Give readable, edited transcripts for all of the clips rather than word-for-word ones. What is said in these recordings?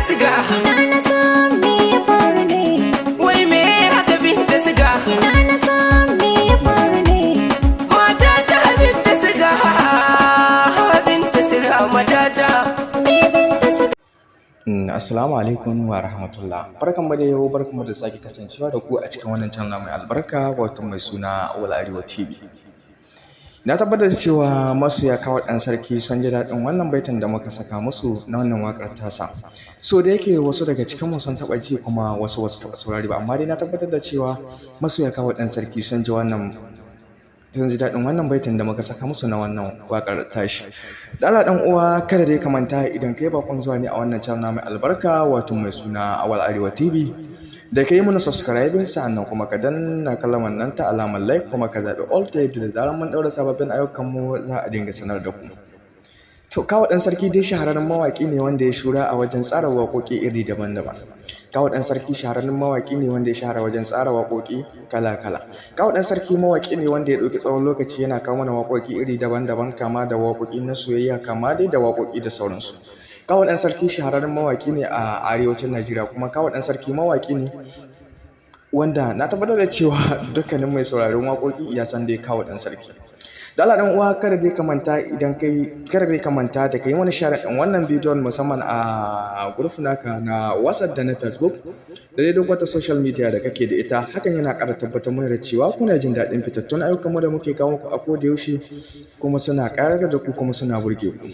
siga. Ina na san me ya faru ne. Wai me haka Binta Siga? Ina na san me ya faru ne. Mata ta Binta Siga, Binta Siga matata. Binta Siga. Assalamu alaikum wa rahmatullah. Barkanmu da yau, barkanmu da sake kasancewa da ku a cikin wannan channel mai albarka wato mai suna Awal Arewa TV. Na tabbatar da cewa masoya Kawar ɗan sarki sun ji daɗin wannan baitin da muka saka musu na wannan waƙar tasa. So da yake wasu daga cikinmu sun taɓa ji kuma wasu taɓa saurari ba, amma dai na tabbatar da cewa masoya Kawar ɗan sarki sun ji daɗin wannan baitin da muka saka musu na wannan waƙar tashi. Dala ɗan uwa kada dai ka manta idan kai bakon zuwa ne a wannan channel mai albarka wato mai suna Awal Arewa TV da ka yi mana subscribing sannan kuma ka danna kalmar nan ta alamar like kuma ka zaɓi all ta yadda da zarar mun ɗaura sababbin ayyukanmu za a dinga sanar da ku. To Kawar ɗan sarki dai shahararren mawaƙi ne wanda ya shura a wajen tsara waƙoƙi iri daban-daban. Kawar ɗan sarki shahararren mawaƙi ne wanda ya shahara wajen tsara waƙoƙi kala-kala. Kawar ɗan sarki mawaƙi ne wanda ya ɗauki tsawon lokaci yana kawo mana waƙoƙi iri daban-daban kama da waƙoƙi na soyayya kama dai da waƙoƙi da sauransu. Kawar ɗan sarki shahararren mawaƙi ne a arewacin Najeriya kuma Kawar ɗan sarki mawaƙi ne wanda na tabbatar da cewa dukkanin mai sauraron waƙoƙi ya san dai Kawar ɗan sarki. Da Allah ɗan uwa kada dai ka manta da kai wani share ɗin wannan bidiyon musamman a group naka na WhatsApp da na Facebook da dai duk wata social media da kake da ita. Hakan yana ƙara tabbatar mana da cewa kuna jin daɗin fitattun ayyukanmu da muke kawo muku a koda yaushe kuma suna ƙayatar da ku kuma suna burge ku.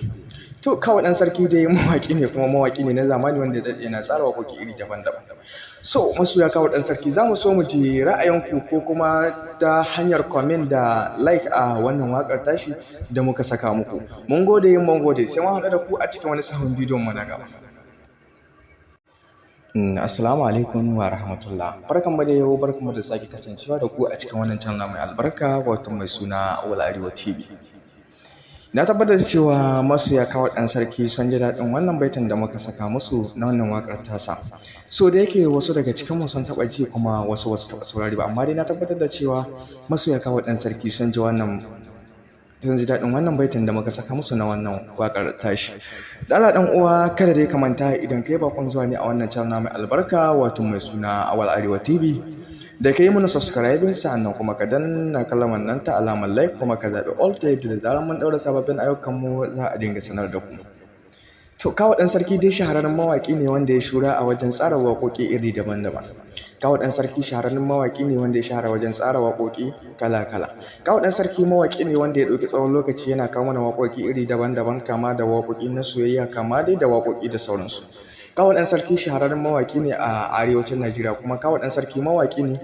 To Kawar ɗan sarki dai mawaƙi ne kuma mawaƙi ne na zamani wanda yana tsara waƙoƙi iri daban-daban. So masoya Kawar ɗan sarki za mu so mu ji ra'ayinku ko kuma ta hanyar comment da like a wannan waƙar tashi da muka saka muku. Mun gode sai mun haɗu da ku a cikin wani sabon bidiyon mu na gaba. Assalamu alaikum wa rahmatullah. Barkanmu da yau, barkanmu da sake kasancewa da ku a cikin wannan channel mai albarka wato mai suna Awal Arewa TV. Na tabbatar da cewa masoya Kawar ɗan sarki sun ji daɗin wannan baitin da muka saka musu na wannan waƙar tasa. So da yake wasu daga cikinmu sun taɓa ji kuma wasu taɓa saurari ba, amma dai na tabbatar da cewa masoya Kawar ɗan sarki sun ji daɗin wannan baitin da muka saka musu na wannan waƙar tashi. Dala ɗan uwa kada dai ka manta idan kai bakon zuwa ne a wannan channel mai albarka wato mai suna Awal Arewa TV da ka yi mana subscribing sannan kuma ka danna kalmar nan ta alamar like kuma ka zaɓi all ta yadda da zarar mun ɗaura sababbin ayyukanmu za a dinga sanar da ku. To Kawar ɗan sarki dai shahararren mawaƙi ne wanda ya shura a wajen tsara waƙoƙi iri daban-daban. Kawar ɗan sarki shahararren mawaƙi ne wanda ya shahara wajen tsara waƙoƙi kala-kala. Kawar ɗan sarki mawaƙi ne wanda ya ɗauki tsawon lokaci yana kawo mana waƙoƙi iri daban-daban kama da waƙoƙi na soyayya kama dai da waƙoƙi da sauransu. Kawar ɗan sarki shahararren mawaƙi ne a arewacin Najeriya kuma Kawar ɗan sarki mawaƙi ne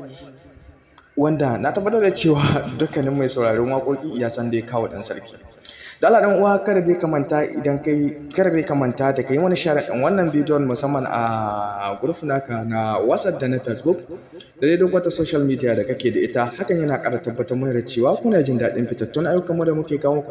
wanda na tabbatar da cewa dukkanin mai sauraron waƙoƙi ya san dai Kawar ɗan sarki. Da Allah ɗan uwa kada dai ka manta da kai wani share ɗin wannan bidiyon musamman a group naka na WhatsApp da na Facebook da dai duk wata social media da kake da ita. Hakan yana ƙara tabbatar mana da cewa kuna jin daɗin fitattun ayyukanmu da muke kawo muku.